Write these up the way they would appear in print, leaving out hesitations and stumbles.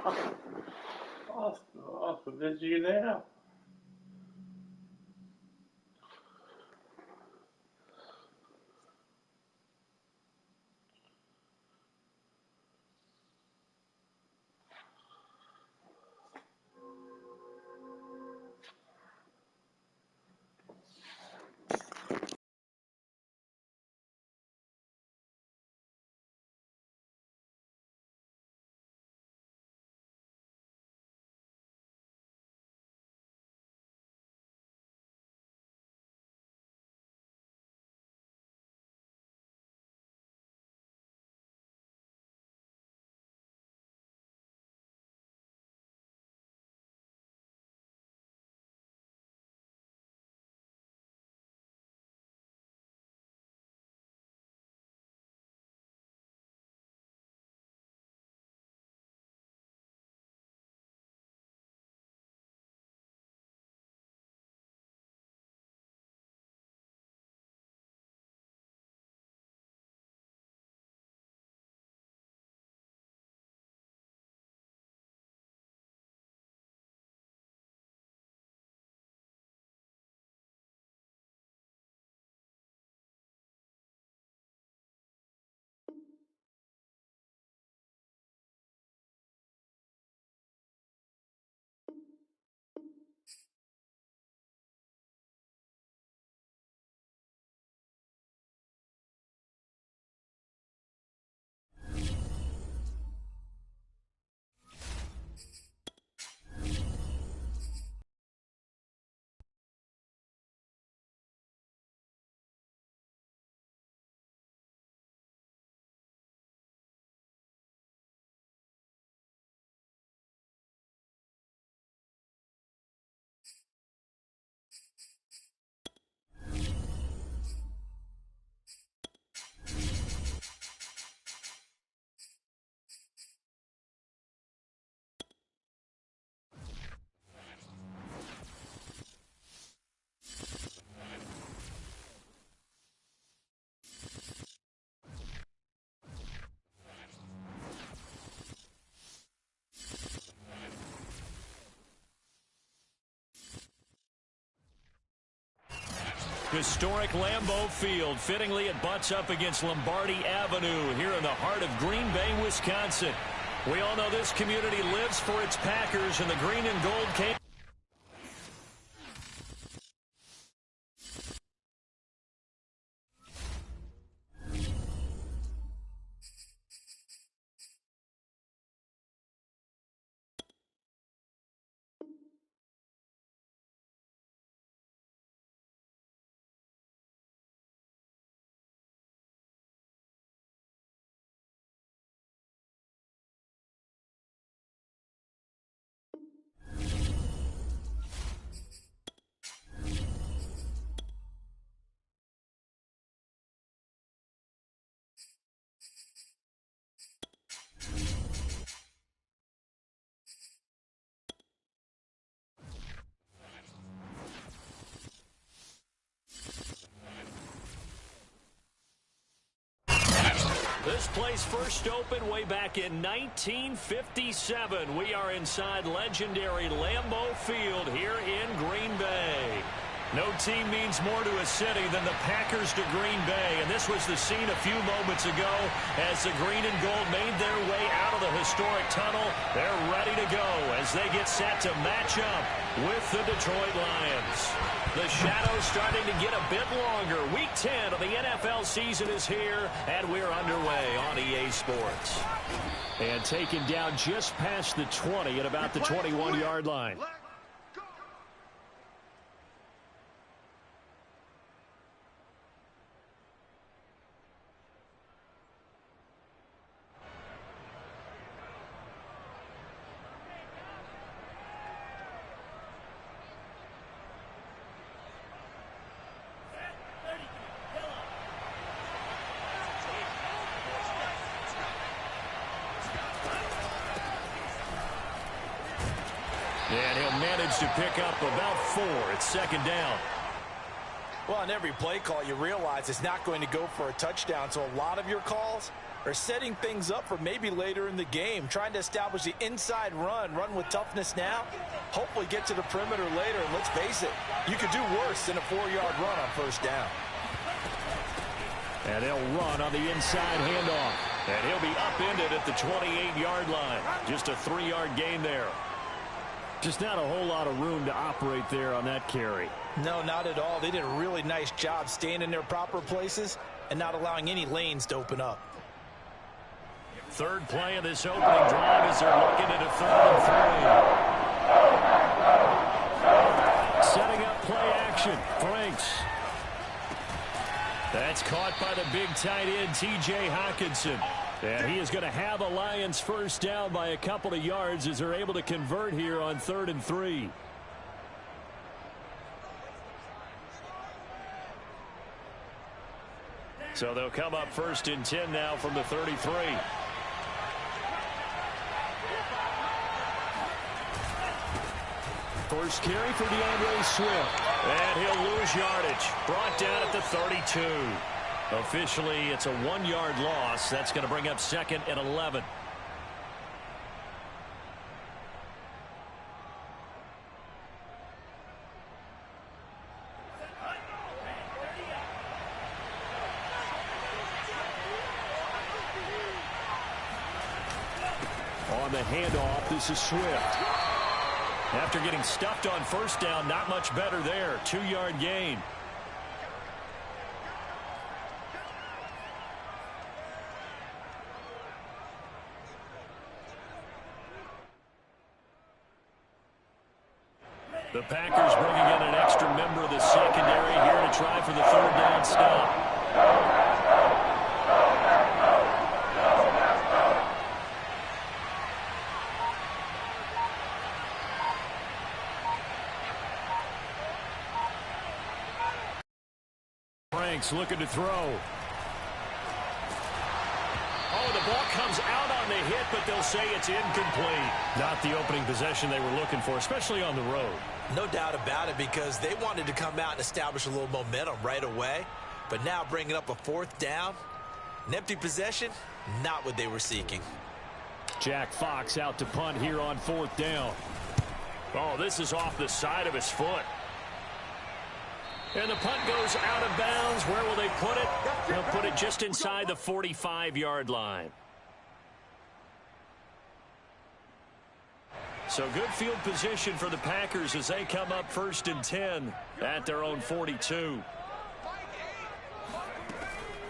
Off of you now. Historic Lambeau Field. Fittingly, it butts up against Lombardi Avenue here in the heart of Green Bay, Wisconsin. We all know this community lives for its Packers, and the green and gold came. This place first opened way back in 1957. We are inside legendary Lambeau Field here in Green Bay. No team means more to a city than the Packers to Green Bay, and this was the scene a few moments ago as the green and gold made their way out of the historic tunnel. They're ready to go as they get set to match up with the Detroit Lions. The shadow's starting to get a bit longer. Week 10 of the NFL season is here, and we're underway on EA Sports. And taken down just past the 20 at about the 21-yard line. And he'll manage to pick up about 4. It's second down. Well, on every play call, you realize it's not going to go for a touchdown. So a lot of your calls, or setting things up for maybe later in the game, trying to establish the inside run with toughness now, hopefully get to the perimeter later. And let's face it, you could do worse than a 4-yard run on first down. And they'll run on the inside handoff. And he'll be upended at the 28-yard line. Just a 3-yard gain there. Just not a whole lot of room to operate there on that carry. No, not at all. They did a really nice job staying in their proper places and not allowing any lanes to open up. Third play of this opening drive as they're looking at a 3rd and 3. Setting up play action. Franks. That's caught by the big tight end, T.J. Hockenson. And he is going to have a Lions first down by a couple of yards as they're able to convert here on 3rd and 3. So they'll come up 1st and 10 now from the 33. First carry for DeAndre Swift. And he'll lose yardage. Brought down at the 32. Officially, it's a 1-yard loss. That's going to bring up 2nd and 11. On the handoff, this is Swift. After getting stuffed on first down, not much better there. 2-yard gain. The Packers bringing in an extra member of the secondary here to try for the 3rd down stop. Franks looking to throw. Oh, the ball comes out on the hit, but they'll say it's incomplete. Not the opening possession they were looking for, especially on the road. No doubt about it, because they wanted to come out and establish a little momentum right away. But now bringing up a 4th down, an empty possession, not what they were seeking. Jack Fox out to punt here on 4th down. Oh, this is off the side of his foot. And the punt goes out of bounds. Where will they put it? They'll put it just inside the 45-yard line. So good field position for the Packers as they come up 1st and 10 at their own 42.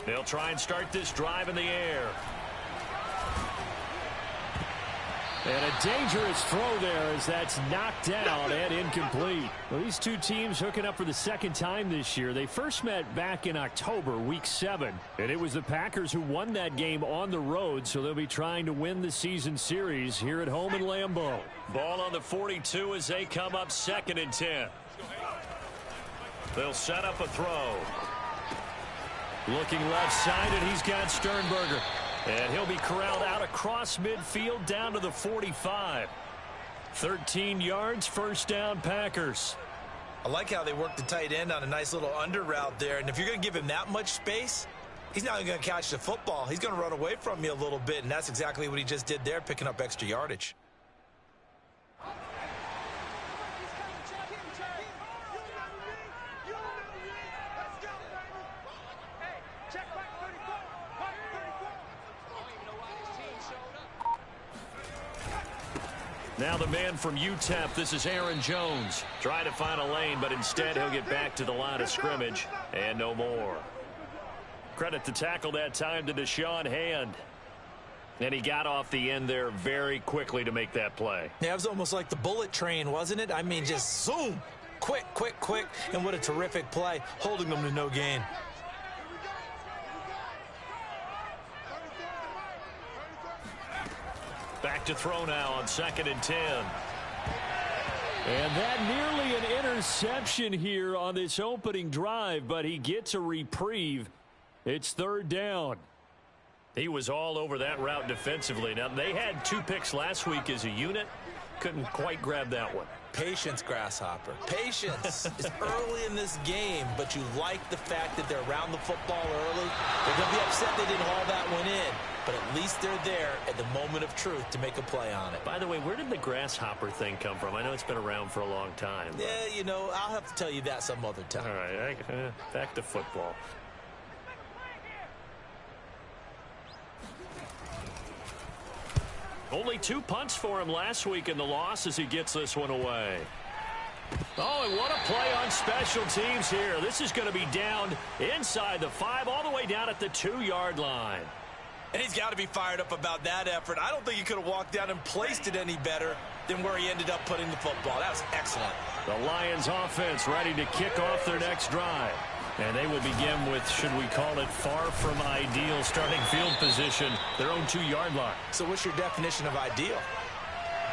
They'll try and start this drive in the air. And a dangerous throw there as that's knocked down and incomplete. Well, these two teams hooking up for the 2nd time this year. They first met back in October, week 7. And it was the Packers who won that game on the road, so they'll be trying to win the season series here at home in Lambeau. Ball on the 42 as they come up 2nd and 10. They'll set up a throw. Looking left side, and he's got Sternberger. And he'll be corralled out across midfield down to the 45. 13 yards, first down, Packers. I like how they work the tight end on a nice little under route there. And if you're going to give him that much space, he's not going to catch the football. He's going to run away from you a little bit, and that's exactly what he just did there, picking up extra yardage. Now the man from UTEP, this is Aaron Jones. Trying to find a lane, but instead he'll get back to the line of scrimmage and no more. Credit the tackle that time to Deshaun Hand. And he got off the end there very quickly to make that play. Yeah, it was almost like the bullet train, wasn't it? I mean, just zoom. Quick, quick, quick. And what a terrific play, holding them to no gain. Back to throw now on 2nd and 10. And that nearly an interception here on this opening drive, but he gets a reprieve. It's 3rd down. He was all over that route defensively. Now, they had 2 picks last week as a unit, couldn't quite grab that one. Patience, Grasshopper. Patience. It's early in this game, but you like the fact that they're around the football early. They're going to be upset they didn't haul that one in, but at least they're there at the moment of truth to make a play on it. By the way, where did the grasshopper thing come from? I know it's been around for a long time. But... yeah, you know, I'll have to tell you that some other time. All right, back to football. Only 2 punts for him last week in the loss as he gets this one away. Oh, and what a play on special teams here. This is going to be down inside the 5, all the way down at the 2-yard line. And he's got to be fired up about that effort. I don't think he could have walked down and placed it any better than where he ended up putting the football. That was excellent. The Lions offense ready to kick off their next drive. And they will begin with, should we call it, far from ideal starting field position, their own 2-yard line. So what's your definition of ideal?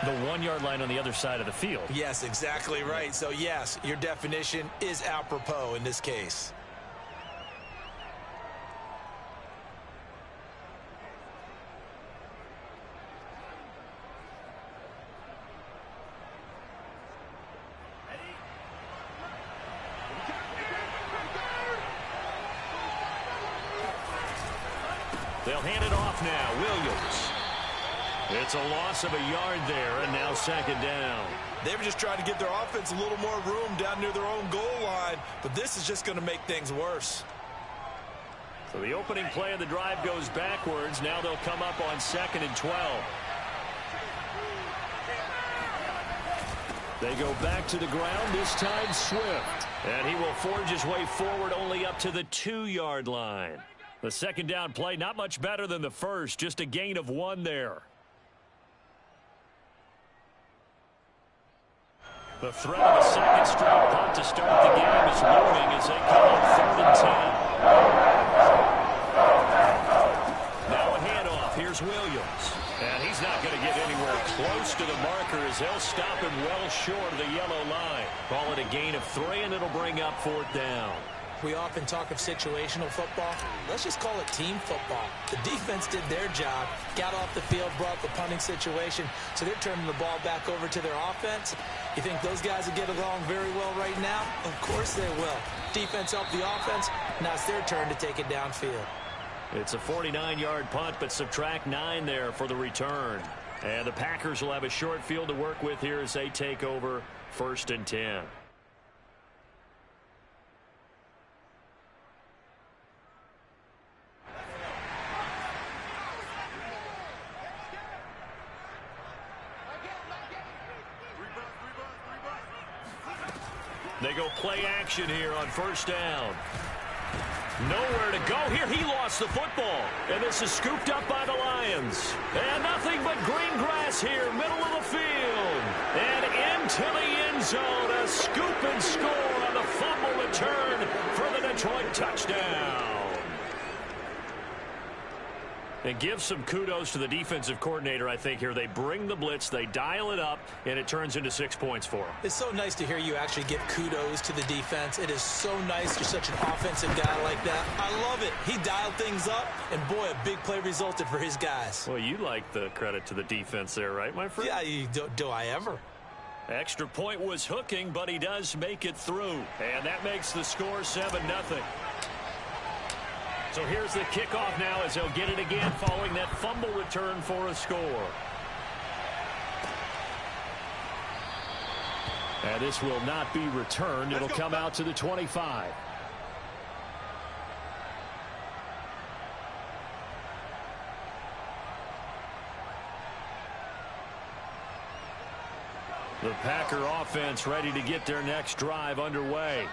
The 1-yard line on the other side of the field. Yes, exactly right. So, yes, your definition is apropos in this case. They'll hand it off now. Williams. It's a loss of a yard there, and now 2nd down. They were just trying to give their offense a little more room down near their own goal line, but this is just going to make things worse. So the opening play of the drive goes backwards. Now they'll come up on 2nd and 12. They go back to the ground, this time Swift. And he will forge his way forward only up to the 2-yard line. The 2nd down play, not much better than the first, just a gain of 1 there. The threat of a 2nd straight punt to start the game is looming as they come on 3rd and 10. Now a handoff. Here's Williams. And he's not going to get anywhere close to the marker as they'll stop him well short of the yellow line. Call it a gain of 3, and it'll bring up 4th down. We often talk of situational football. Let's just call it team football. The defense did their job, got off the field, brought the punting situation, so they're turning the ball back over to their offense. You think those guys will get along very well right now? Of course they will. Defense helped the offense. Now it's their turn to take it downfield. It's a 49-yard punt, but subtract 9 there for the return. And the Packers will have a short field to work with here as they take over 1st and 10. They go play action here on 1st down. Nowhere to go here. He lost the football. And this is scooped up by the Lions. And nothing but green grass here, middle of the field. And into the end zone. A scoop and score on the fumble return for the Detroit touchdown. And give some kudos to the defensive coordinator, I think, here. They bring the blitz, they dial it up, and it turns into 6 points for them. It's so nice to hear you actually give kudos to the defense. It is so nice. You're such an offensive guy like that. I love it. He dialed things up, and boy, a big play resulted for his guys. Well, you like the credit to the defense there, right, my friend? Yeah, do I ever? Extra point was hooking, but he does make it through. And that makes the score 7-0. So here's the kickoff now as they'll get it again following that fumble return for a score. And this will not be returned. It'll come out to the 25. The Packer offense ready to get their next drive underway.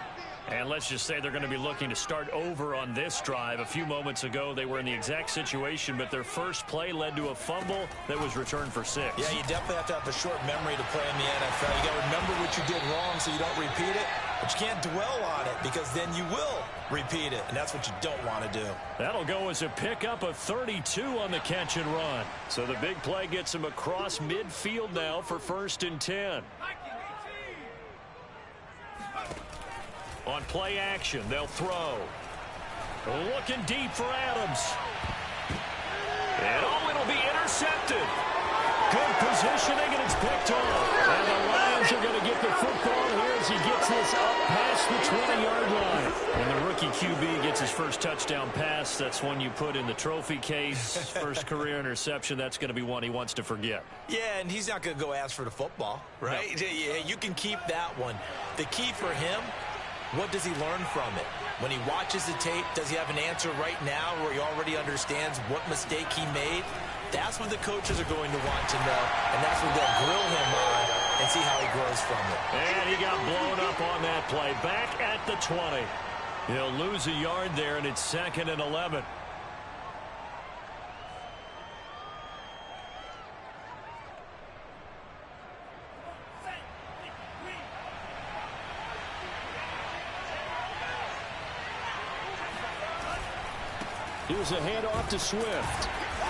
And let's just say they're going to be looking to start over on this drive. A few moments ago, they were in the exact situation, but their first play led to a fumble that was returned for 6. Yeah, you definitely have to have a short memory to play in the NFL. You got to remember what you did wrong so you don't repeat it, but you can't dwell on it because then you will repeat it, and that's what you don't want to do. That'll go as a pickup of 32 on the catch and run. So the big play gets him across midfield now for 1st and 10. On play action, they'll throw. Looking deep for Adams. And it'll be intercepted. Good positioning, and it's picked off. is up past the 20-yard line. When the rookie QB gets his first touchdown pass, that's one you put in the trophy case. First career interception, that's going to be one he wants to forget. Yeah, and he's not going to go ask for the football, right? No. Yeah, you can keep that one. The key for him, what does he learn from it? When he watches the tape, does he have an answer right now where he already understands what mistake he made? That's what the coaches are going to want to know, and that's what they'll grill him on and see how he grows from it. And he got blown up on that play. Back at the 20. He'll lose a yard there, and it's 2nd and 11. Here's a handoff to Swift.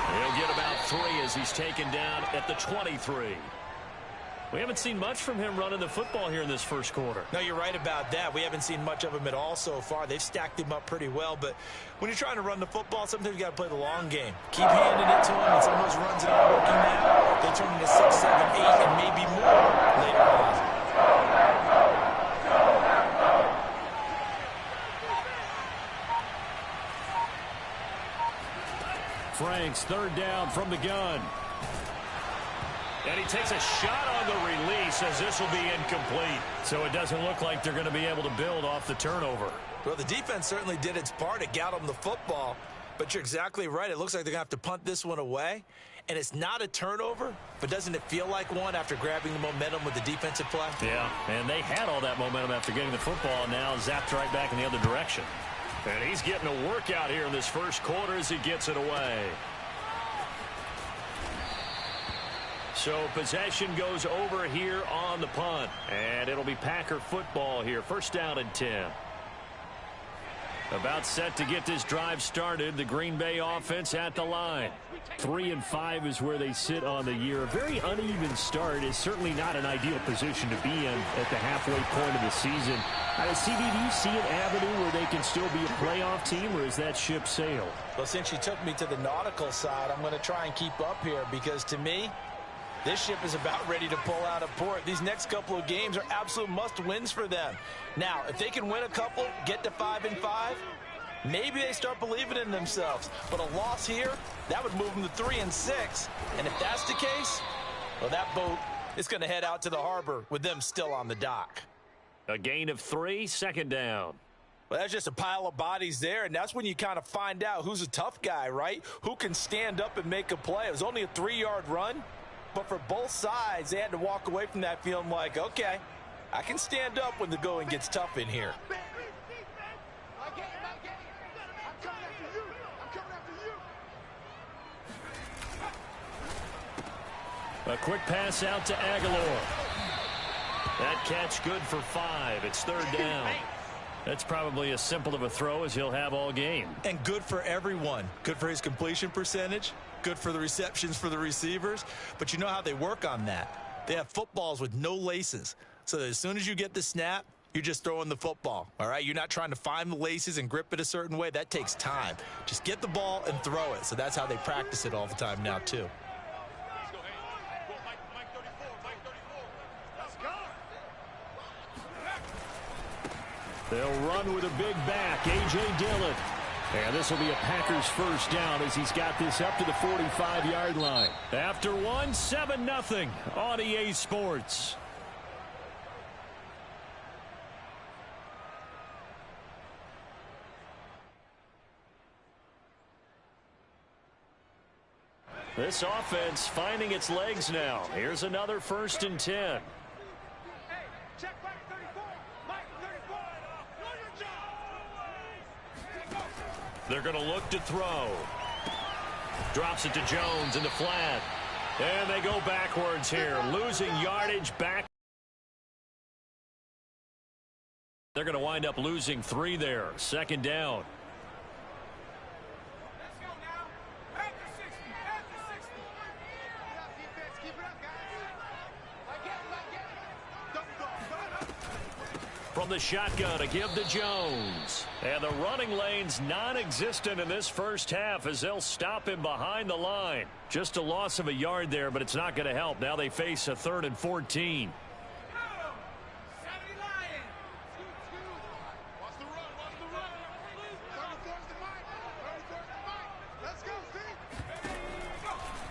He'll get about 3 as he's taken down at the 23. We haven't seen much from him running the football here in this first quarter. No, you're right about that. We haven't seen much of him at all so far. They've stacked him up pretty well, but when you're trying to run the football, sometimes you got to play the long game. Keep handing it to him, and some of those runs that aren't working now, they turn into 6, 7, 8, and maybe more later on. Franks, 3rd down from the gun. And he takes a shot on the release as this will be incomplete. So it doesn't look like they're going to be able to build off the turnover. Well, the defense certainly did its part. It got them the football. But you're exactly right. It looks like they're going to have to punt this one away. And it's not a turnover, but doesn't it feel like one after grabbing the momentum with the defensive play? Yeah, and they had all that momentum after getting the football, and now zapped right back in the other direction. And he's getting a workout here in this first quarter as he gets it away. So possession goes over here on the punt. And it'll be Packer football here. 1st down and 10. About set to get this drive started. The Green Bay offense at the line. 3-5 is where they sit on the year. A very uneven start is certainly not an ideal position to be in at the halfway point of the season. CD, do you see an avenue where they can still be a playoff team, or is that ship sailed? Well, since you took me to the nautical side, I'm going to try and keep up here because to me, this ship is about ready to pull out of port. These next couple of games are absolute must-wins for them. Now, if they can win a couple, get to 5-5, maybe they start believing in themselves. But a loss here, that would move them to 3-6. And if that's the case, well, that boat is going to head out to the harbor with them still on the dock. A gain of 3, 2nd down. Well, that's just a pile of bodies there, and that's when you kind of find out who's a tough guy, right? Who can stand up and make a play. It was only a 3-yard run. But for both sides, they had to walk away from that feeling like, okay, I can stand up when the going gets tough in here. A quick pass out to Aguilar. That catch good for 5. It's 3rd down. That's probably as simple of a throw as he'll have all game. And good for everyone. Good for his completion percentage. Good for the receptions for the receivers. But you know how they work on that. They have footballs with no laces. So that as soon as you get the snap, you're just throwing the football. All right? You're not trying to find the laces and grip it a certain way. That takes time. Just get the ball and throw it. So that's how they practice it all the time now, too. They'll run with a big back, A.J. Dillon. And this will be a Packers 1st down as he's got this up to the 45-yard line. After 1, 7-0 on EA Sports. This offense finding its legs now. Here's another 1st and 10. They're going to look to throw. Drops it to Jones in the flat. And they go backwards here, losing yardage back. They're going to wind up losing 3 there. 2nd down. From the shotgun to give to Jones. And the running lane's non-existent in this first half as they'll stop him behind the line. Just a loss of a yard there, but it's not going to help. Now they face a 3rd and 14.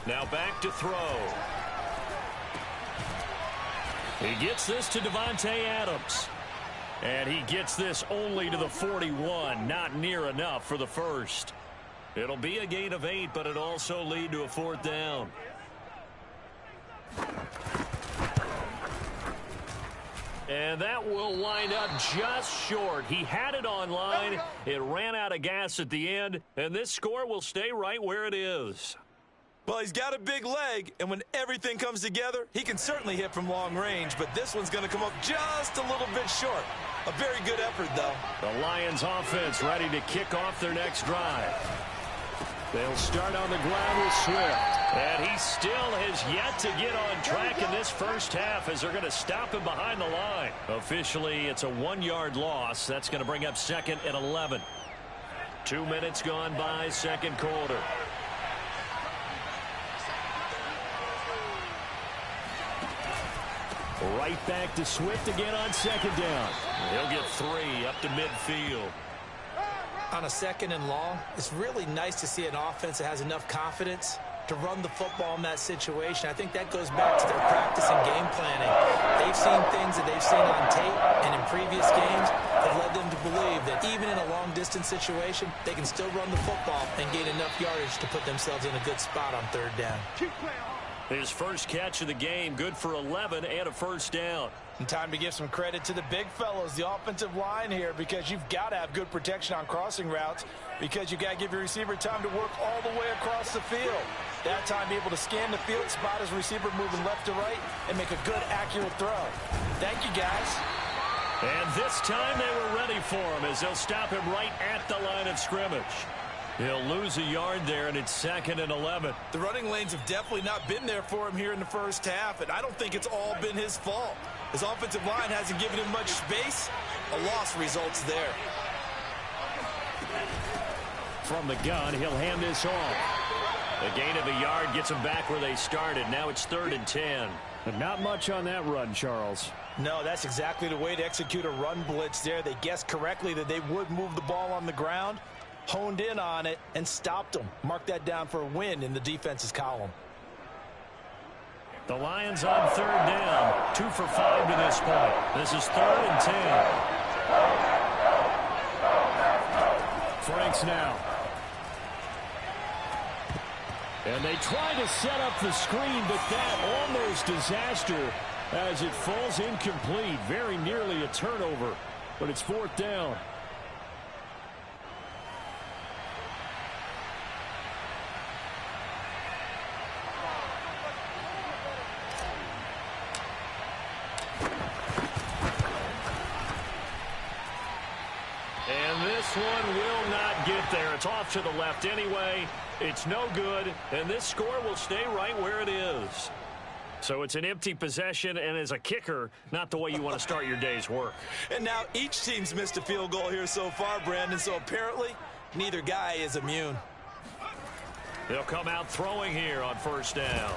Now back to throw. He gets this to Devontae Adams. And he gets this only to the 41. Not near enough for the first. It'll be a gain of 8, but it'll also lead to a 4th down. And that will wind up just short. He had it on line. It ran out of gas at the end. And this score will stay right where it is. Well, he's got a big leg, and when everything comes together, he can certainly hit from long range, but this one's going to come up just a little bit short. A very good effort, though. The Lions offense ready to kick off their next drive. They'll start on the ground with Swift. And he still has yet to get on track in this first half as they're going to stop him behind the line. Officially, it's a 1-yard loss. That's going to bring up 2nd and 11. 2 minutes gone by, second quarter. Right back to Swift again on 2nd down. He'll get 3 up to midfield. On a 2nd and long, it's really nice to see an offense that has enough confidence to run the football in that situation. I think that goes back to their practice and game planning. They've seen things that they've seen on tape and in previous games that led them to believe that even in a long-distance situation, they can still run the football and gain enough yardage to put themselves in a good spot on 3rd down. His first catch of the game, good for 11 and a 1st down. And time to give some credit to the big fellows, the offensive line here, because you've got to have good protection on crossing routes, because you've got to give your receiver time to work all the way across the field. That time be able to scan the field, spot his receiver moving left to right, and make a good, accurate throw. Thank you, guys. And this time they were ready for him as they'll stop him right at the line of scrimmage. He'll lose a yard there, and it's 2nd and 11. The running lanes have definitely not been there for him here in the first half, and I don't think it's all been his fault. His offensive line hasn't given him much space. A loss results there. From the gun, he'll hand this off. A gain of a yard gets him back where they started. Now it's 3rd and 10. But not much on that run, Charles. No, that's exactly the way to execute a run blitz there. They guessed correctly that they would move the ball on the ground, honed in on it, and stopped them. Mark that down for a win in the defense's column. The Lions on 3rd down. 2 for 5 to this point. This is 3rd and 10. Franks now. And they try to set up the screen, but that almost disaster as it falls incomplete. Very nearly a turnover, but it's 4th down. And this one will not get there. It's off to the left anyway. It's no good, and this score will stay right where it is. So it's an empty possession, and as a kicker, not the way you want to start your day's work. And now each team's missed a field goal here so far, Brandon, so apparently neither guy is immune. They'll come out throwing here on 1st down.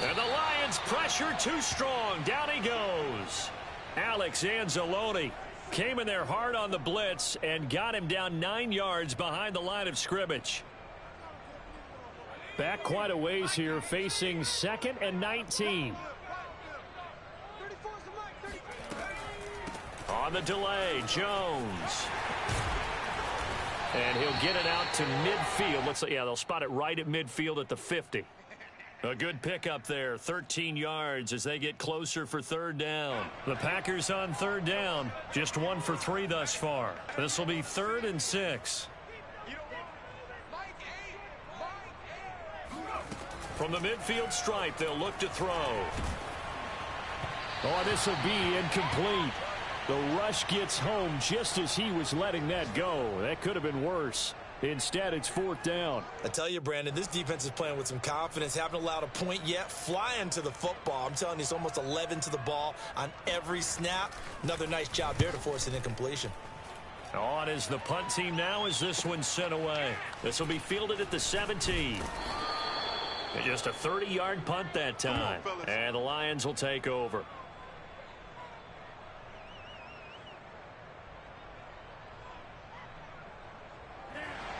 And the Lions pressure too strong. Down he goes. Alex Anzalone came in there hard on the blitz and got him down 9 yards behind the line of scrimmage. Back quite a ways here, facing 2nd and 19. On the delay, Jones. And he'll get it out to midfield. Let's see, yeah, they'll spot it right at midfield at the 50. A good pickup there, 13 yards as they get closer for 3rd down. The Packers on 3rd down, just 1 for 3 thus far. This will be 3rd and 6. From the midfield stripe, they'll look to throw. Oh, this will be incomplete. The rush gets home just as he was letting that go. That could have been worse. Instead, it's 4th down. I tell you, Brandon, this defense is playing with some confidence. Haven't allowed a point yet. Flying to the football. I'm telling you, it's almost 11 to the ball on every snap. Another nice job there to force an incompletion. On is the punt team now as this one's sent away. This will be fielded at the 17. And just a 30-yard punt that time. And the Lions will take over.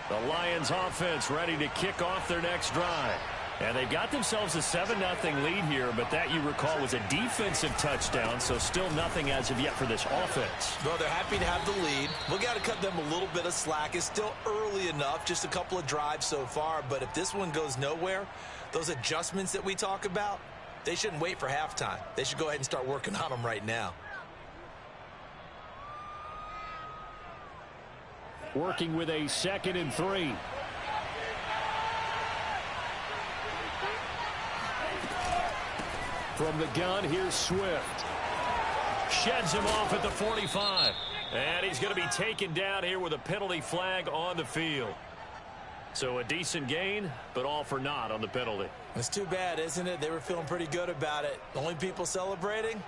The Lions offense ready to kick off their next drive. And they've got themselves a 7-0 lead here, but that, you recall, was a defensive touchdown, so still nothing as of yet for this offense. Well, they're happy to have the lead. We've got to cut them a little bit of slack. It's still early enough, just a couple of drives so far, but if this one goes nowhere, those adjustments that we talk about, they shouldn't wait for halftime. They should go ahead and start working on them right now. Working with a 2nd and 3. From the gun, here's Swift. Sheds him off at the 45. And he's going to be taken down here with a penalty flag on the field. So a decent gain, but all for naught on the penalty. It's too bad, isn't it? They were feeling pretty good about it. The only people celebrating?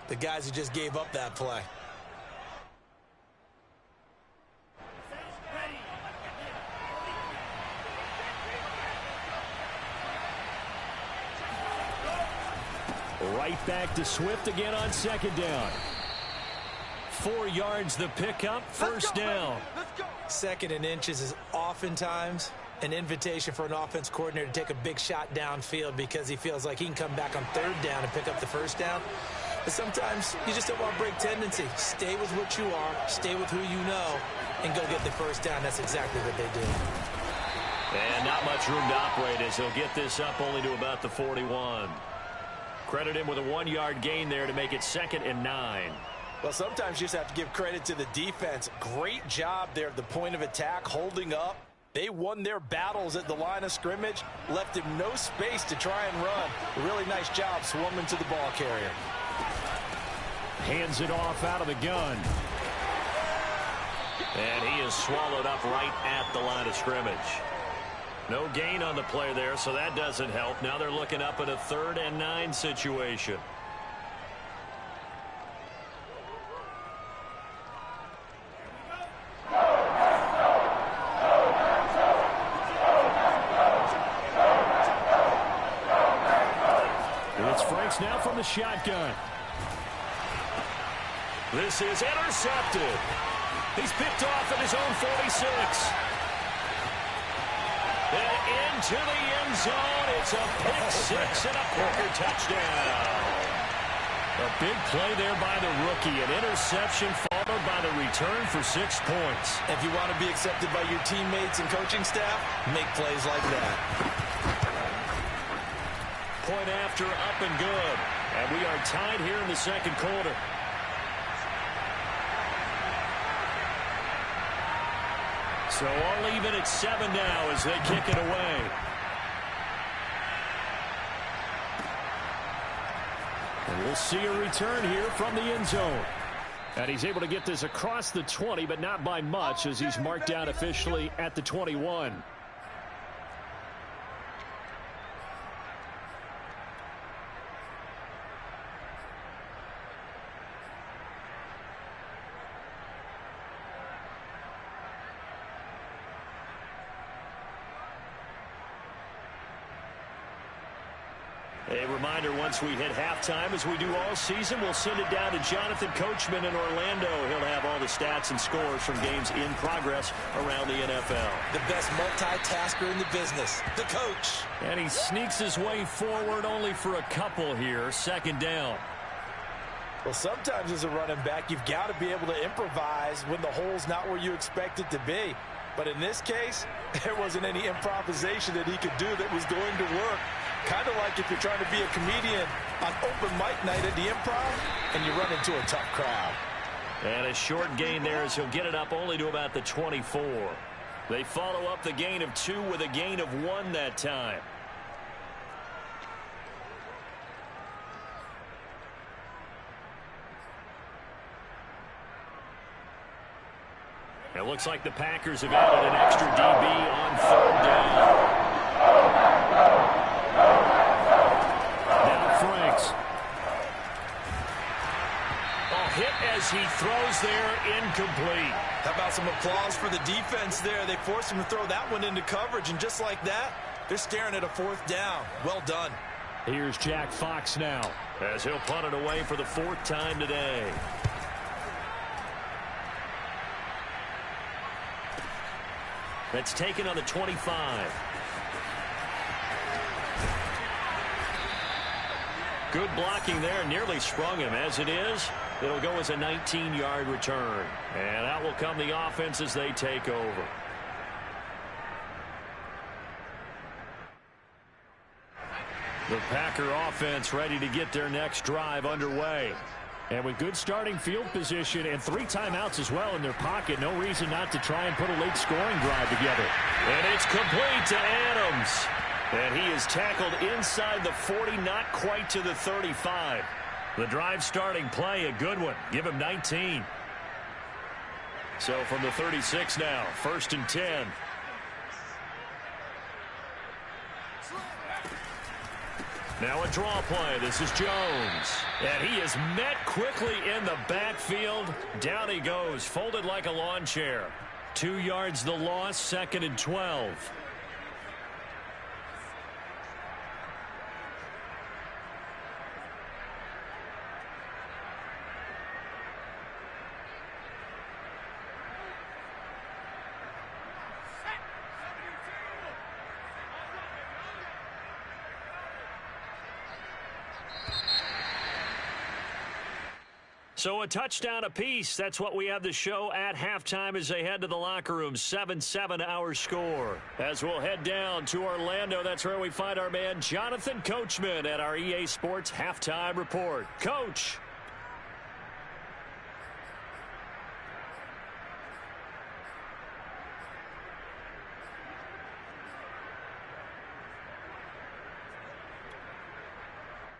The guys who just gave up that play. Right back to Swift again on 2nd down. 4 yards the pickup, 1st down. 2nd and inches is oftentimes an invitation for an offense coordinator to take a big shot downfield because he feels like he can come back on 3rd down and pick up the 1st down. But sometimes you just don't want to break tendency. Stay with what you are, stay with who you know, and go get the 1st down. That's exactly what they do. And not much room to operate as he'll get this up only to about the 41. Credit him with a 1-yard gain there to make it 2nd and 9. Well, sometimes you just have to give credit to the defense. Great job there at the point of attack, holding up. They won their battles at the line of scrimmage, left him no space to try and run. A really nice job swarming to the ball carrier. Hands it off out of the gun. And he is swallowed up right at the line of scrimmage. No gain on the play there, so that doesn't help. Now they're looking up at a 3rd and 9 situation. It's Franks now from the shotgun. This is intercepted. He's picked off at his own 46. And into the end zone. It's a pick-6 and a Parker touchdown. A big play there by the rookie. An interception followed by the return for 6 points. If you want to be accepted by your teammates and coaching staff, make plays like that. Point after, up and good. And we are tied here in the 2nd quarter. So all even at 7 now as they kick it away. And we'll see a return here from the end zone. And he's able to get this across the 20, but not by much as he's marked down officially at the 21. A reminder, once we hit halftime, as we do all season, we'll send it down to Jonathan Coachman in Orlando. He'll have all the stats and scores from games in progress around the NFL. The best multitasker in the business, the coach. And he sneaks his way forward only for a couple here. 2nd down. Well, sometimes as a running back, you've got to be able to improvise when the hole's not where you expect it to be. But in this case, there wasn't any improvisation that he could do that was going to work. Kind of like if you're trying to be a comedian on open mic night at the Improv and you run into a tough crowd. And a short gain there as he'll get it up only to about the 24. They follow up the gain of 2 with a gain of 1 that time. It looks like the Packers have added an extra DB on 3rd down. Now Franks. Hit as he throws there, incomplete. How about some applause for the defense there? They forced him to throw that one into coverage, and just like that, they're staring at a 4th down. Well done. Here's Jack Fox now as he'll punt it away for the 4th time today. That's taken on the 25. Good blocking there. Nearly sprung him. As it is, it'll go as a 19-yard return. And out will come the offense as they take over. The Packer offense ready to get their next drive underway. And with good starting field position and 3 timeouts as well in their pocket, no reason not to try and put a late scoring drive together. And it's complete to Adams. And he is tackled inside the 40, not quite to the 35. The drive starting play, a good one. Give him 19. So from the 36 now, 1st and 10. Now a draw play. This is Jones. And he is met quickly in the backfield. Down he goes, folded like a lawn chair. 2 yards the loss, 2nd and 12. So a touchdown apiece. That's what we have the show at halftime as they head to the locker room. 7-7 our score. As we'll head down to Orlando, that's where we find our man Jonathan Coachman at our EA Sports Halftime Report. Coach.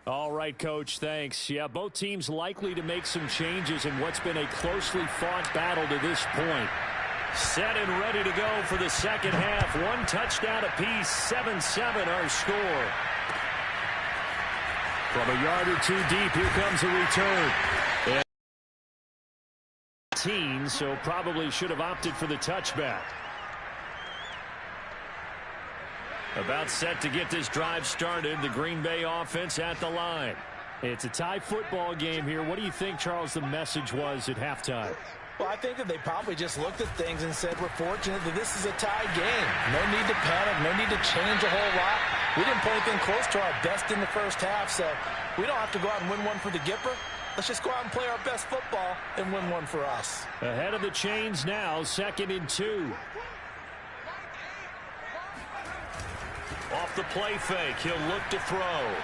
All right, Coach, thanks. Yeah, both teams likely to make some changes in what's been a closely fought battle to this point. Set and ready to go for the second half. 1 touchdown apiece, 7-7 our score. From a yard or 2 deep, here comes a return. And 18, so probably should have opted for the touchback. About set to get this drive started. The Green Bay offense at the line. It's a tie football game here. What do you think, Charles, the message was at halftime? Well, I think that they probably just looked at things and said, we're fortunate that this is a tie game. No need to panic. No need to change a whole lot. We didn't play anything close to our best in the first half, so we don't have to go out and win one for the Gipper. Let's just go out and play our best football and win one for us. Ahead of the chains now, 2nd and 2. Off the play fake, he'll look to throw.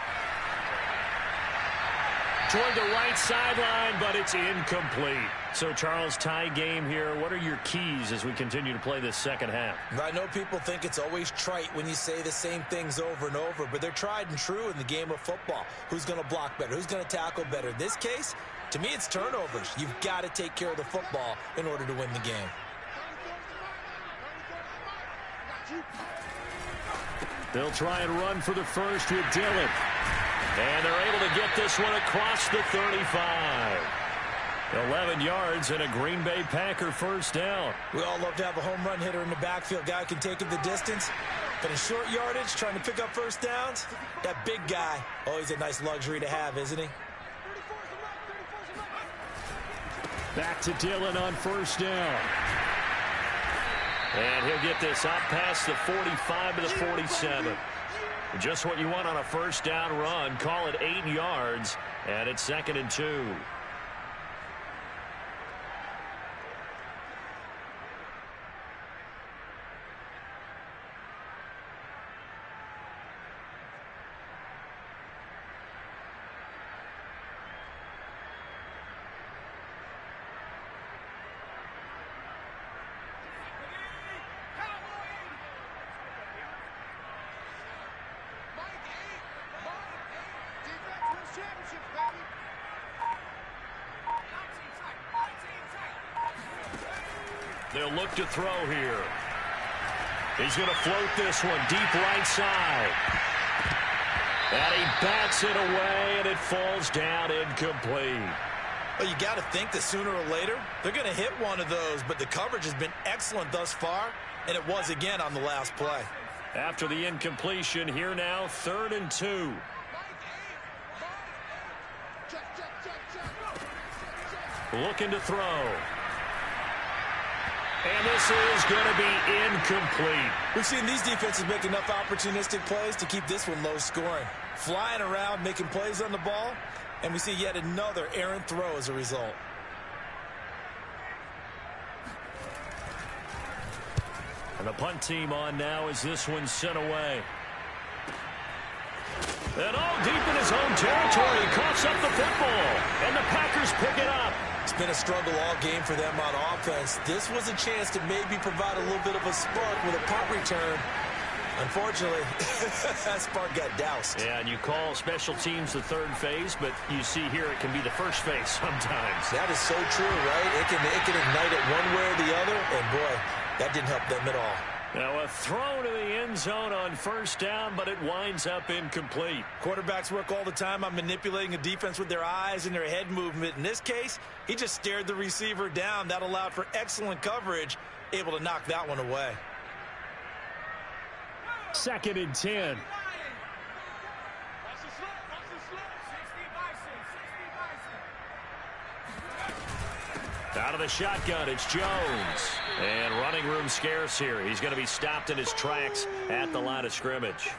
Toward the right sideline, but it's incomplete. So, Charles, tie game here. What are your keys as we continue to play this second half? I know people think it's always trite when you say the same things over and over, but they're tried and true in the game of football. Who's going to block better? Who's going to tackle better? In this case, to me, it's turnovers. You've got to take care of the football in order to win the game. They'll try and run for the first with Dillon. And they're able to get this one across the 35. 11 yards and a Green Bay Packer first down. We all love to have a home run hitter in the backfield. Guy who can take it the distance. But in short yardage, trying to pick up first downs, that big guy, always a nice luxury to have, isn't he? Back to Dillon on first down. And he'll get this up past the 45 to the 47. Just what you want on a first down run. Call it 8 yards, and it's 2nd and 2. They'll look to throw here. He's going to float this one deep right side. And he bats it away, and it falls down incomplete. Well, you got to think that sooner or later, they're going to hit one of those, but the coverage has been excellent thus far, and it was again on the last play. After the incompletion, here now, 3rd and 2. Looking to throw. And this is going to be incomplete. We've seen these defenses make enough opportunistic plays to keep this one low scoring. Flying around, making plays on the ball, and we see yet another errant throw as a result. And the punt team on now as this one's sent away. And all deep in his own territory, he coughs up the football. And the Packers pick it up. It's been a struggle all game for them on offense. This was a chance to maybe provide a little bit of a spark with a punt return. Unfortunately, that spark got doused. Yeah, and you call special teams the third phase, but you see here it can be the first phase sometimes. That is so true, right? It can ignite it one way or the other, and boy, that didn't help them at all. Now a throw to the end zone on first down, but it winds up incomplete. Quarterbacks work all the time on manipulating a defense with their eyes and their head movement. In this case, he just stared the receiver down. That allowed for excellent coverage, able to knock that one away. 2nd and 10. Out of the shotgun, it's Jones. And running room scarce here. He's going to be stopped in his tracks at the line of scrimmage.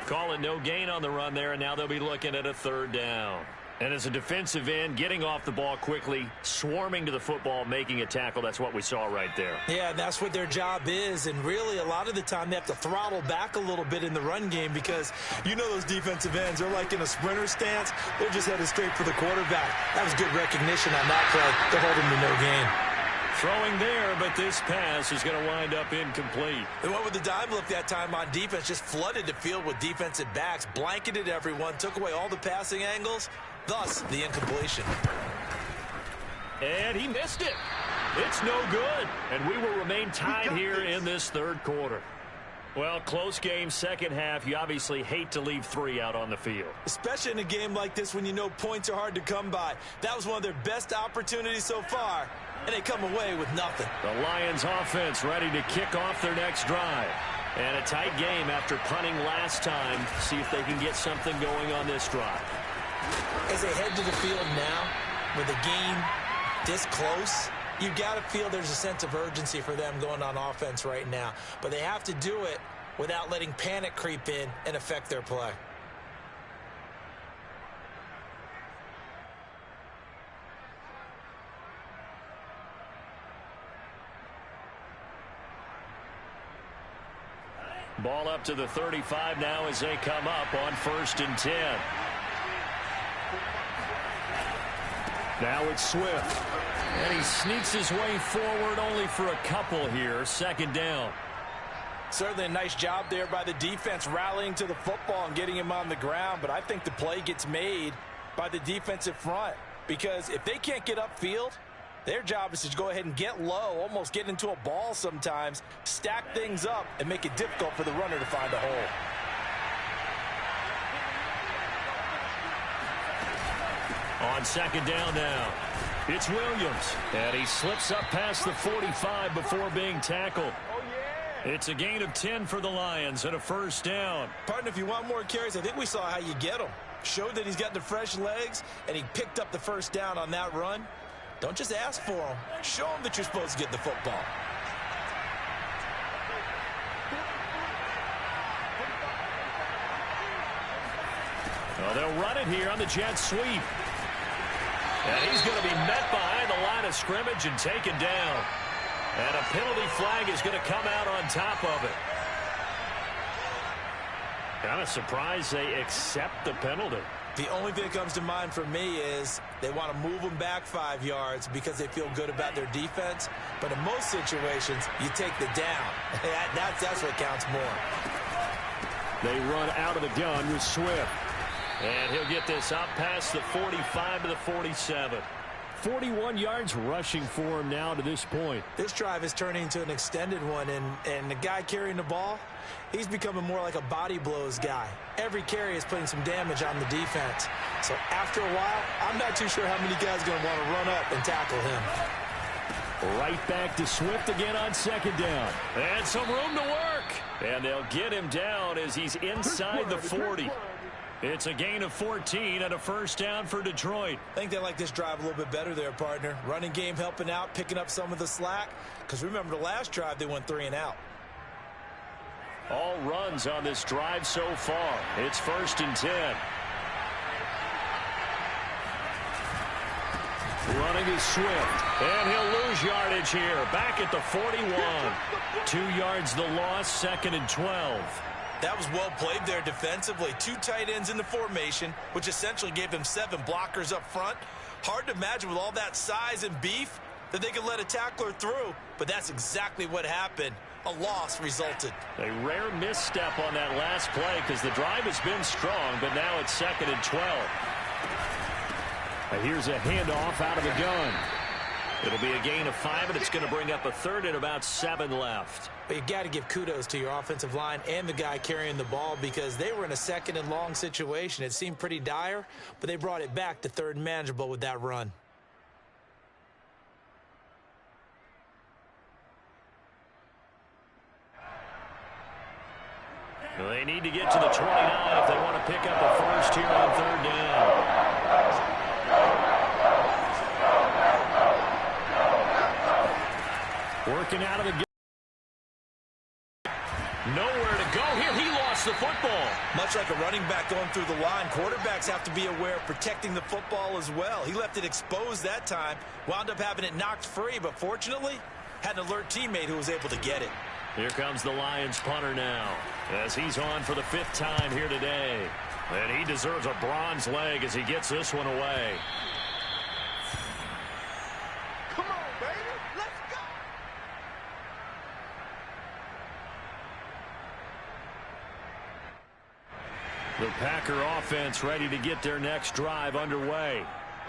Call it no gain on the run there, and now they'll be looking at a 3rd down. And as a defensive end, getting off the ball quickly, swarming to the football, making a tackle, that's what we saw right there. Yeah, and that's what their job is. And really, a lot of the time, they have to throttle back a little bit in the run game because you know those defensive ends, they're like in a sprinter stance. They're just headed straight for the quarterback. That was good recognition on that play. They're holding to no gain. Throwing there, but this pass is going to wind up incomplete. They went with the dime look that time on defense, just flooded the field with defensive backs, blanketed everyone, took away all the passing angles. Thus, the incompletion. And he missed it. It's no good. And we will remain tied here in this 3rd quarter. Well, close game, second half. You obviously hate to leave 3 out on the field. Especially in a game like this when you know points are hard to come by. That was one of their best opportunities so far, and they come away with nothing. The Lions offense ready to kick off their next drive. And a tight game after punting last time. See if they can get something going on this drive. As they head to the field now, with a game this close, you've got to feel there's a sense of urgency for them going on offense right now. But they have to do it without letting panic creep in and affect their play. Ball up to the 35 now as they come up on 1st and 10. Now it's Swift. And he sneaks his way forward only for a couple here. 2nd down. Certainly a nice job there by the defense rallying to the football and getting him on the ground. But I think the play gets made by the defensive front. Because if they can't get upfield, their job is to go ahead and get low, almost get into a ball sometimes, stack things up, and make it difficult for the runner to find a hole. On 2nd down now, it's Williams. And he slips up past the 45 before being tackled. It's a gain of 10 for the Lions and a 1st down. Partner, if you want more carries, I think we saw how you get them. Showed that he's got the fresh legs, and he picked up the 1st down on that run. Don't just ask for them. Show them that you're supposed to get the football. Well, they'll run it here on the jet sweep. And he's going to be met behind the line of scrimmage and taken down. And a penalty flag is going to come out on top of it. Kind of surprised they accept the penalty. The only thing that comes to mind for me is they want to move them back 5 yards because they feel good about their defense. But in most situations, you take the down. That's what counts more. They run out of the gun with Swift. And he'll get this up past the 45 to the 47. 41 yards rushing for him now to this point. This drive is turning into an extended one, and the guy carrying the ball, he's becoming more like a body blows guy. Every carry is putting some damage on the defense. So after a while, I'm not too sure how many guys are going to want to run up and tackle him. Right back to Swift again on 2nd down. And some room to work. And they'll get him down as he's inside the 40. It's a gain of 14 and a first down for Detroit. I think they like this drive a little bit better there, partner. Running game helping out, picking up some of the slack. Because remember, the last drive, they went 3 and out. All runs on this drive so far. It's 1st and 10. Running is Swift, and he'll lose yardage here. Back at the 41. 2 yards the loss, 2nd and 12. That was well played there defensively. 2 tight ends in the formation, which essentially gave them 7 blockers up front. Hard to imagine with all that size and beef that they could let a tackler through, but that's exactly what happened. A loss resulted. A rare misstep on that last play because the drive has been strong, but now it's 2nd and 12. Here's a handoff out of the gun. It'll be a gain of 5, and it's going to bring up a 3rd and about 7 left. But you got to give kudos to your offensive line and the guy carrying the ball because they were in a 2nd and long situation. It seemed pretty dire, but they brought it back to 3rd and manageable with that run. They need to get to the 29 if they want to pick up a first here on 3rd down. Working out of the game. Nowhere to go here. He lost the football. Much like a running back going through the line, quarterbacks have to be aware of protecting the football as well. He left it exposed that time, wound up having it knocked free, but fortunately had an alert teammate who was able to get it. Here comes the Lions punter now as he's on for the 5th time here today. And he deserves a bronze leg as he gets this one away. Come on, baby. Let's go. The Packer offense ready to get their next drive underway.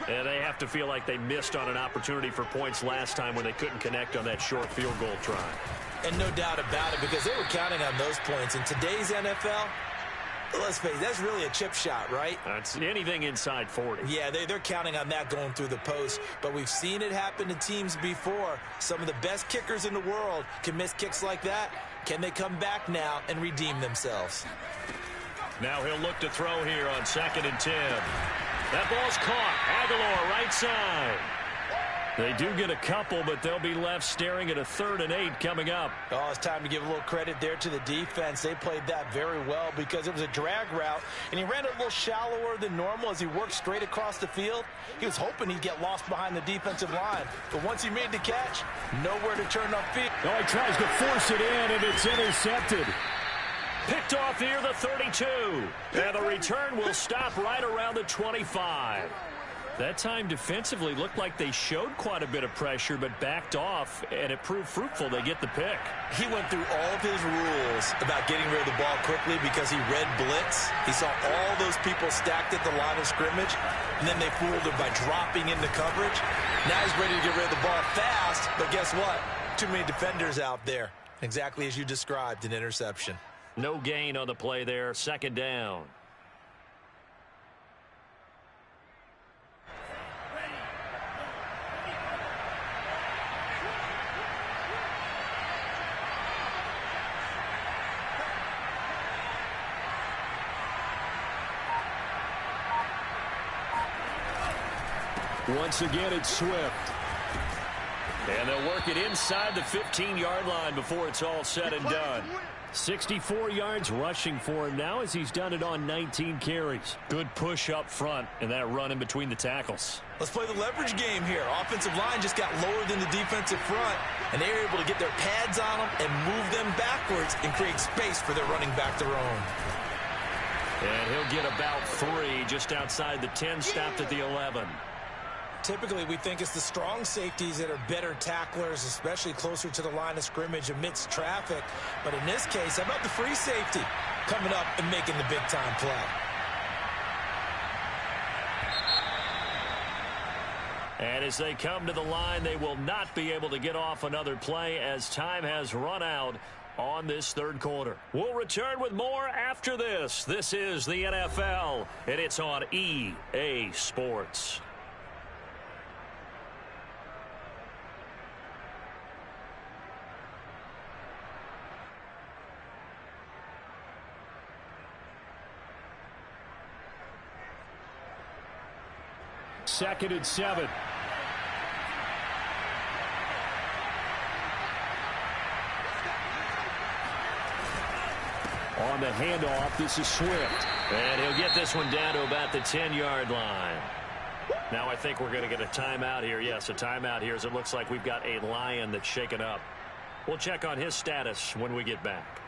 And they have to feel like they missed on an opportunity for points last time when they couldn't connect on that short field goal try. And no doubt about it, because they were counting on those points. In today's NFL, let's face it, that's really a chip shot, right? That's anything inside 40. Yeah, they're counting on that going through the post. But we've seen it happen to teams before. Some of the best kickers in the world can miss kicks like that. Can they come back now and redeem themselves? Now he'll look to throw here on 2nd and 10. That ball's caught. Aguilar right side. They do get a couple, but they'll be left staring at a 3rd and 8 coming up. Oh, it's time to give a little credit there to the defense. They played that very well because it was a drag route, and he ran it a little shallower than normal as he worked straight across the field. He was hoping he'd get lost behind the defensive line, but once he made the catch, nowhere to turn upfield. Oh, he tries to force it in, and it's intercepted. Picked off near the 32, and the return will stop right around the 25. That time defensively looked like they showed quite a bit of pressure but backed off, and it proved fruitful. They get the pick. He went through all of his rules about getting rid of the ball quickly because he read blitz. He saw all those people stacked at the line of scrimmage, and then they fooled him by dropping into coverage. Now he's ready to get rid of the ball fast, but guess what? Too many defenders out there. Exactly as you described, an interception. No gain on the play there. 2nd down. Once again, it's Swift. And they'll work it inside the 15-yard line before it's all said and done. 64 yards rushing for him now as he's done it on 19 carries. Good push up front and that run in between the tackles. Let's play the leverage game here. Offensive line just got lower than the defensive front, and they were able to get their pads on them and move them backwards and create space for their running back to roam. And he'll get about 3 just outside the 10, stopped at the 11. Typically, we think it's the strong safeties that are better tacklers, especially closer to the line of scrimmage amidst traffic. But in this case, how about the free safety coming up and making the big-time play? And as they come to the line, they will not be able to get off another play as time has run out on this 3rd quarter. We'll return with more after this. This is the NFL, and it's on EA Sports. 2nd and 7. On the handoff, this is Swift. And he'll get this one down to about the 10-yard line. Now I think we're going to get a timeout here. Yes, a timeout here as it looks like we've got a Lion that's shaken up. We'll check on his status when we get back.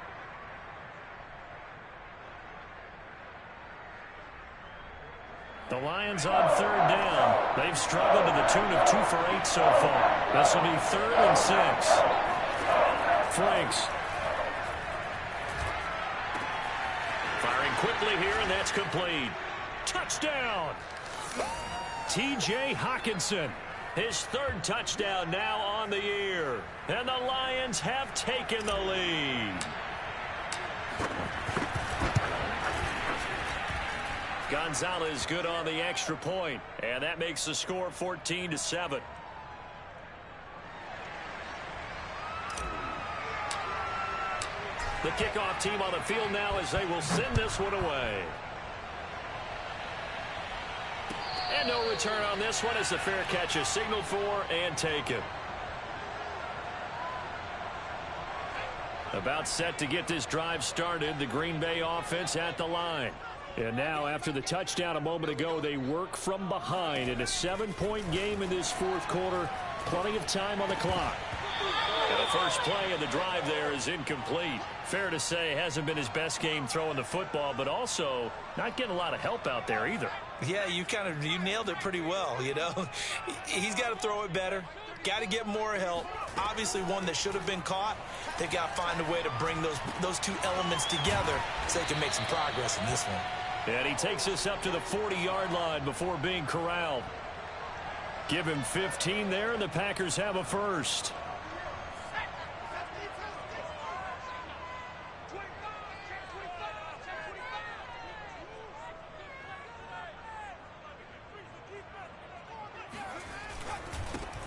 The Lions on 3rd down. They've struggled to the tune of 2 for 8 so far. This will be 3rd and 6. Franks. Firing quickly here, and that's complete. Touchdown! T.J. Hockenson. His 3rd touchdown now on the year. And the Lions have taken the lead. Gonzalez good on the extra point, and that makes the score 14-7. The kickoff team on the field now as they will send this one away. And no return on this one as the fair catch is signaled for and taken. About set to get this drive started, the Green Bay offense at the line. And now, after the touchdown a moment ago, they work from behind in a 7-point game in this 4th quarter. Plenty of time on the clock. And the first play of the drive there is incomplete. Fair to say, hasn't been his best game throwing the football, but also not getting a lot of help out there either. Yeah, you nailed it pretty well, you know. He's got to throw it better. Got to get more help. Obviously, one that should have been caught. They got to find a way to bring those 2 elements together so they can make some progress in this one. And he takes us up to the 40-yard line before being corralled. Give him 15 there, and the Packers have a first.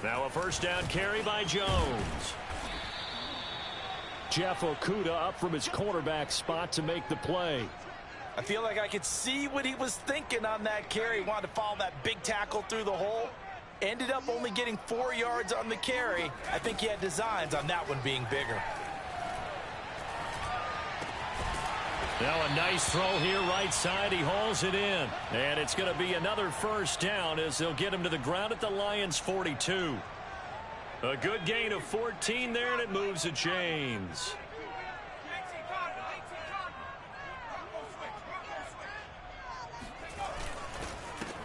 Now a first down carry by Jones. Jeff Okudah up from his cornerback spot to make the play. I feel like I could see what he was thinking on that carry. He wanted to follow that big tackle through the hole. Ended up only getting 4 yards on the carry. I think he had designs on that one being bigger. Now a nice throw here right side. He hauls it in. And it's going to be another first down as they'll get him to the ground at the Lions' 42. A good gain of 14 there, and it moves the chains.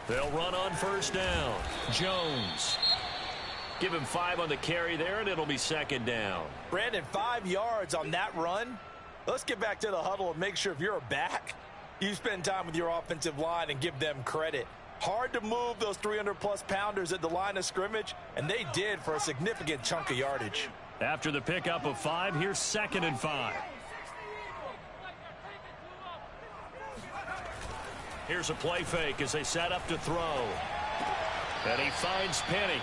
They'll run on first down. Jones. Give him 5 on the carry there, and it'll be 2nd down. Brandon, 5 yards on that run. Let's get back to the huddle and make sure if you're a back, you spend time with your offensive line and give them credit. Hard to move those 300-plus pounders at the line of scrimmage, and they did for a significant chunk of yardage. After the pickup of 5, here's 2nd and 5. Here's a play fake as they set up to throw. And he finds Penny.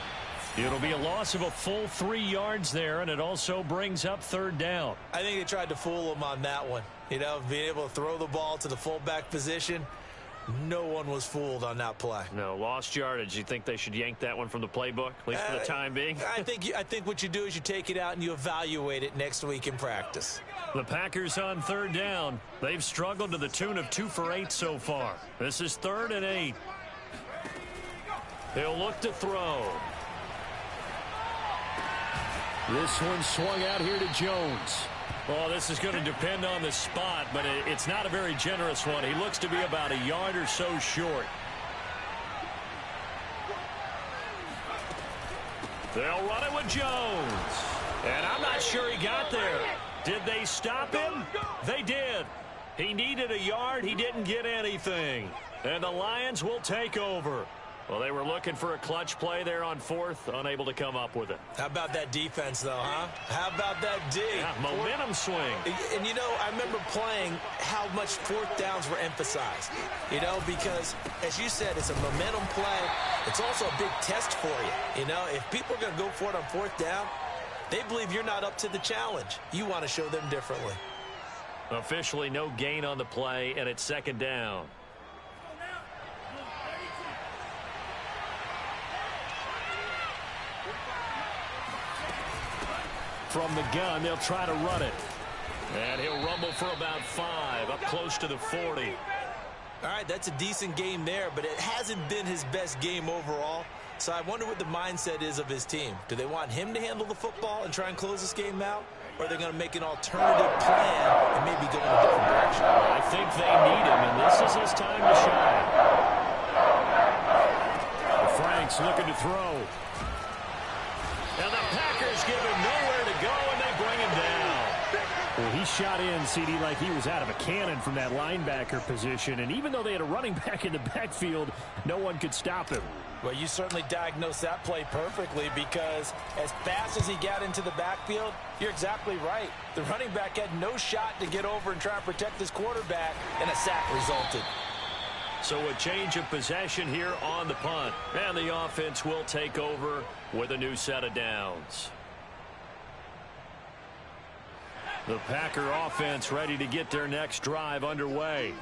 It'll be a loss of a full 3 yards there, and it also brings up 3rd down. I think they tried to fool him on that one. You know, being able to throw the ball to the fullback position. No one was fooled on that play. No, lost yardage. You think they should yank that one from the playbook, at least for the time being? I think what you do is you take it out and you evaluate it next week in practice. The Packers on 3rd down. They've struggled to the tune of 2 for 8 so far. This is 3rd and 8. He'll look to throw. This one swung out here to Jones. Well, this is going to depend on the spot, but it's not a very generous one. He looks to be about a yard or so short. They'll run it with Jones. And I'm not sure he got there. Did they stop him? They did. He needed a yard. He didn't get anything. And the Lions will take over. Well, they were looking for a clutch play there on 4th, unable to come up with it. How about that defense, though, huh? How about that D? Yeah, momentum swing. And, you know, I remember playing how much 4th downs were emphasized, you know, because, as you said, it's a momentum play. It's also a big test for you. You know, if people are going to go for it on 4th down, they believe you're not up to the challenge. You want to show them differently. Officially no gain on the play, and it's 2nd down. From the gun, they'll try to run it. And he'll rumble for about 5, up close to the 40. All right, that's a decent game there, but it hasn't been his best game overall. So I wonder what the mindset is of his team. Do they want him to handle the football and try and close this game out? Or are they going to make an alternative plan and maybe go in a different direction? I think they need him, and this is his time to shine. Frank's looking to throw. And the Packers give him nowhere to go, and they bring him down. Well, he shot in, CD, like he was out of a cannon from that linebacker position. And even though they had a running back in the backfield, no one could stop him. Well, you certainly diagnosed that play perfectly because as fast as he got into the backfield, you're exactly right. The running back had no shot to get over and try and protect his quarterback, and a sack resulted. So a change of possession here on the punt. And the offense will take over with a new set of downs. The Packer offense ready to get their next drive underway.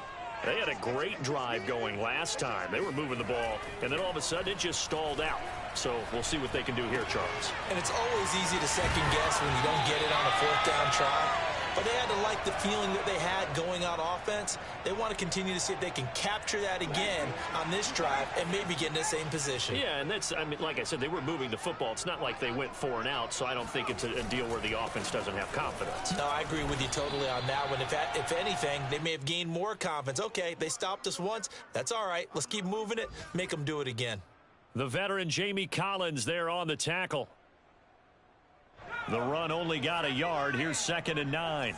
They had a great drive going last time. They were moving the ball, and then all of a sudden it just stalled out. So we'll see what they can do here, Charles. And it's always easy to second guess when you don't get it on a 4th down try. But they had to like the feeling that they had going on offense. They want to continue to see if they can capture that again on this drive and maybe get in the same position. Yeah, and that's, I mean, like I said, they were moving the football. It's not like they went 4 and out, so I don't think it's a deal where the offense doesn't have confidence. No, I agree with you totally on that one. If anything, they may have gained more confidence. Okay, they stopped us once. That's all right. Let's keep moving it. Make them do it again. The veteran Jamie Collins there on the tackle. The run only got a yard. Here's 2nd and 9.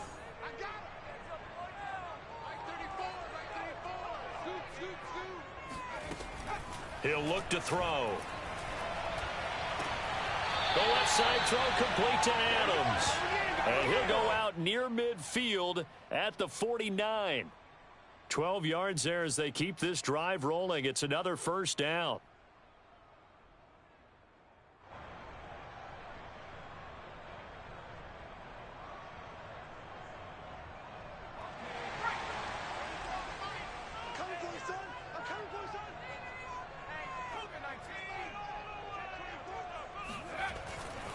He'll look to throw. The left side throw complete to Adams. And he'll go out near midfield at the 49. 12 yards there as they keep this drive rolling. It's another 1st down.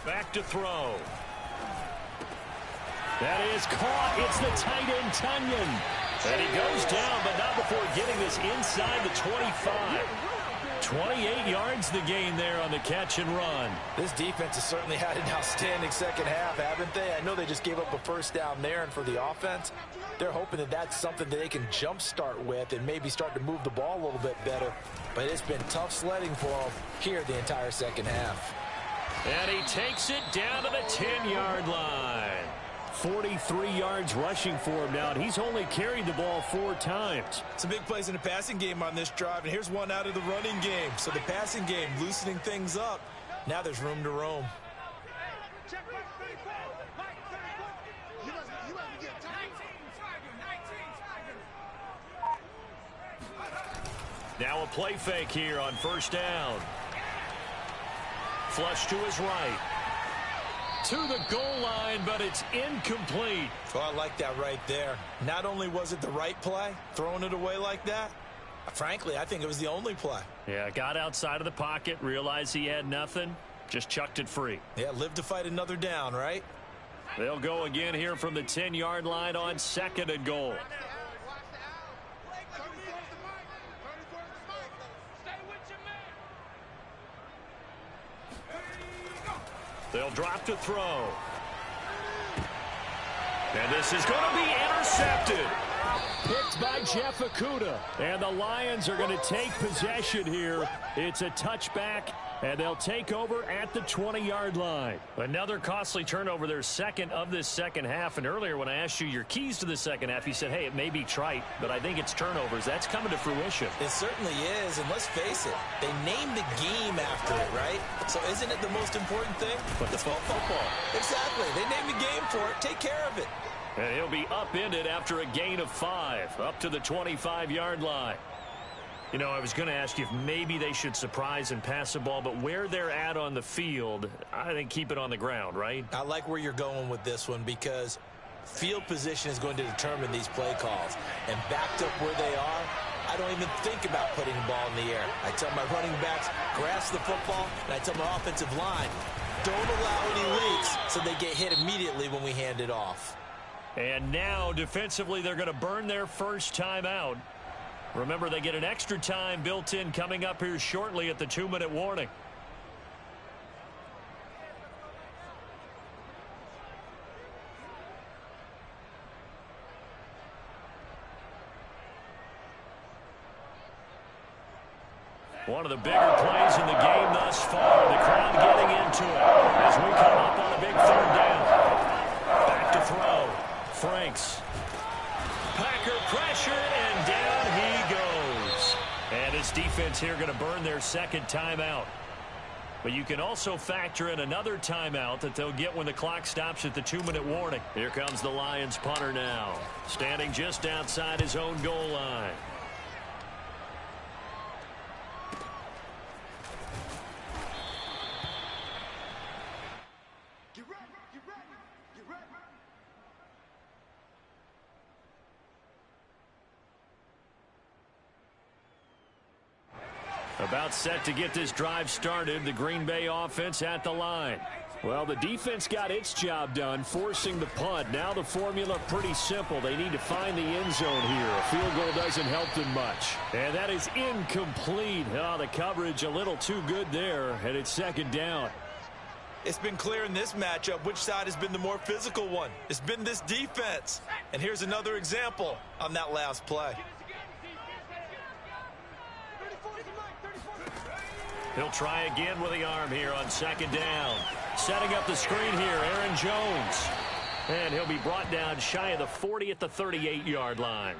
Back to throw. That is caught. It's the tight end, Tunyon. And he goes down, but not before getting this inside the 25. 28 yards the gain there on the catch and run. This defense has certainly had an outstanding second half, haven't they? I know they just gave up a 1st down there, and for the offense, they're hoping that that's something that they can jumpstart with and maybe start to move the ball a little bit better. But it's been tough sledding for them here the entire second half. And he takes it down to the 10-yard line. 43 yards rushing for him now, and he's only carried the ball 4 times. Some big plays in the passing game on this drive, and here's one out of the running game. So the passing game loosening things up. Now there's room to roam. Now a play fake here on 1st down. Flush to his right. To the goal line, but it's incomplete. Oh, I like that right there. Not only was it the right play, throwing it away like that, frankly, I think it was the only play. Yeah, got outside of the pocket, realized he had nothing, just chucked it free. Yeah, live to fight another down, right? They'll go again here from the 10-yard line on 2nd and goal. They'll drop to throw. And this is going to be intercepted. Picked by Jeff Okudah. And the Lions are going to take possession here. It's a touchback, and they'll take over at the 20-yard line. Another costly turnover, their 2nd of this second half. And earlier when I asked you your keys to the second half, you said, hey, it may be trite, but I think it's turnovers. That's coming to fruition. It certainly is, and let's face it, they named the game after it, right? So isn't it the most important thing? But the football. Exactly. They named the game for it. Take care of it. And he'll be upended after a gain of 5, up to the 25-yard line. You know, I was going to ask you if maybe they should surprise and pass the ball, but where they're at on the field, I think keep it on the ground, right? I like where you're going with this one because field position is going to determine these play calls. And backed up where they are, I don't even think about putting the ball in the air. I tell my running backs, grasp the football, and I tell my offensive line, don't allow any leaks so they get hit immediately when we hand it off. And now, defensively, they're going to burn their first timeout. Remember, they get an extra time built in coming up here shortly at the 2-minute warning. One of the bigger plays in the game thus far. The crowd getting into it as we come up on a big third down. Back to throw. Franks. Packer pressure, and down he goes. And his defense here going to burn their second timeout. But you can also factor in another timeout that they'll get when the clock stops at the 2-minute warning. Here comes the Lions punter now, standing just outside his own goal line. About set to get this drive started, the Green Bay offense at the line. Well, the defense got its job done, forcing the punt. Now the formula pretty simple. They need to find the end zone here. A field goal doesn't help them much. And that is incomplete. Oh, the coverage a little too good there, and it's second down. It's been clear in this matchup which side has been the more physical one. It's been this defense. And here's another example on that last play. He'll try again with the arm here on second down. Setting up the screen here, Aaron Jones. And he'll be brought down shy of the 40 at the 38-yard line.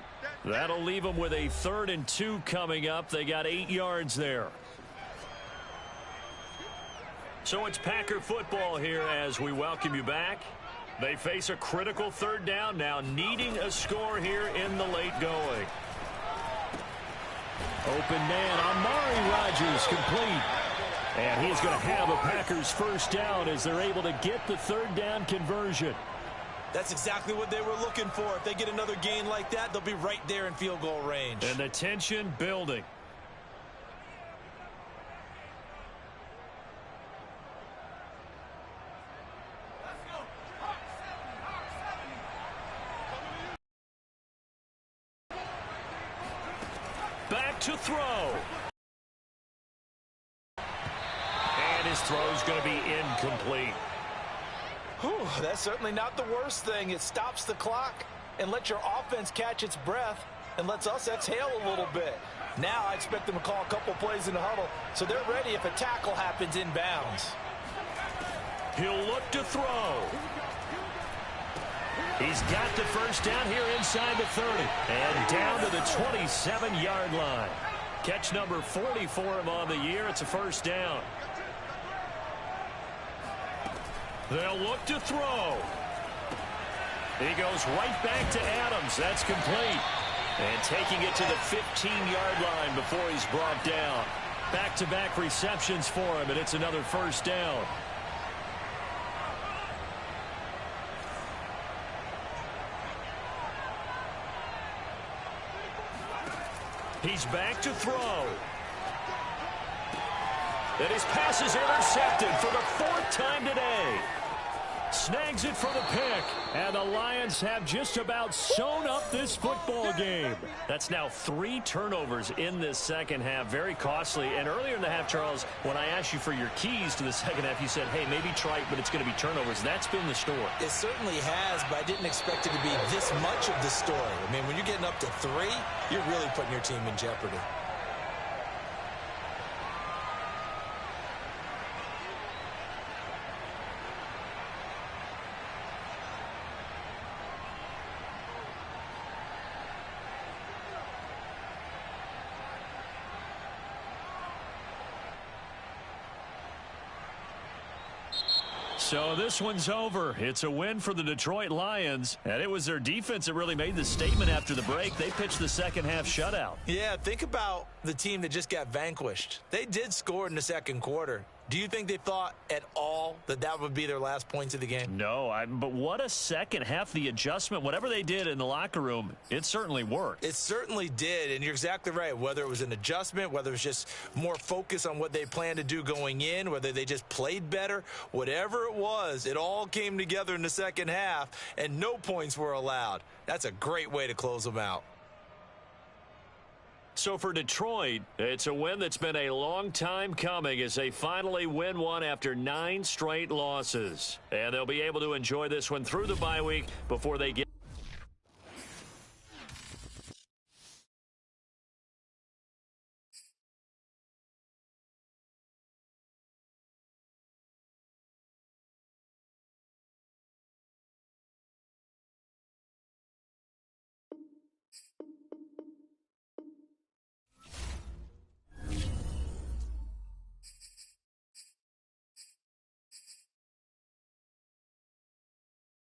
That'll leave him with a 3rd and 2 coming up. They got 8 yards there. So it's Packer football here as we welcome you back. They face a critical 3rd down now, needing a score here in the late going. Open man, Amari Rodgers complete. And he's going to have a Packers first down as they're able to get the 3rd down conversion. That's exactly what they were looking for. If they get another gain like that, they'll be right there in field goal range. And the tension building. Back to throw. And his throw's going to be incomplete. Whew, that's certainly not the worst thing. It stops the clock and lets your offense catch its breath and lets us exhale a little bit. Now I expect them to call a couple plays in the huddle so they're ready if a tackle happens inbounds. He'll look to throw. He's got the first down here inside the 30. And down to the 27-yard line. Catch number 40 for him on the year. It's a first down. They'll look to throw. He goes right back to Adams. That's complete. And taking it to the 15-yard line before he's brought down. Back-to-back receptions for him, and it's another first down. He's back to throw. And his pass is intercepted for the 4th time today. Snags it for the pick. And the Lions have just about sewn up this football game. That's now 3 turnovers in this second half. Very costly. And earlier in the half, Charles, when I asked you for your keys to the second half, you said, hey, maybe try it, but it's going to be turnovers. That's been the story. It certainly has, but I didn't expect it to be this much of the story. I mean, when you're getting up to 3, you're really putting your team in jeopardy. So this one's over. It's a win for the Detroit Lions, and it was their defense that really made the statement after the break. They pitched the second half shutout. Yeah, think about the team that just got vanquished. They did score in the second quarter, Do you think they thought at all that that would be their last points of the game? No, but what a second half. The adjustment, whatever they did in the locker room, it certainly worked. It certainly did, and you're exactly right. Whether it was an adjustment, whether it was just more focus on what they planned to do going in, whether they just played better, whatever it was, it all came together in the second half, and no points were allowed. That's a great way to close them out. So for Detroit, it's a win that's been a long time coming as they finally win one after 9 straight losses. And they'll be able to enjoy this one through the bye week before they get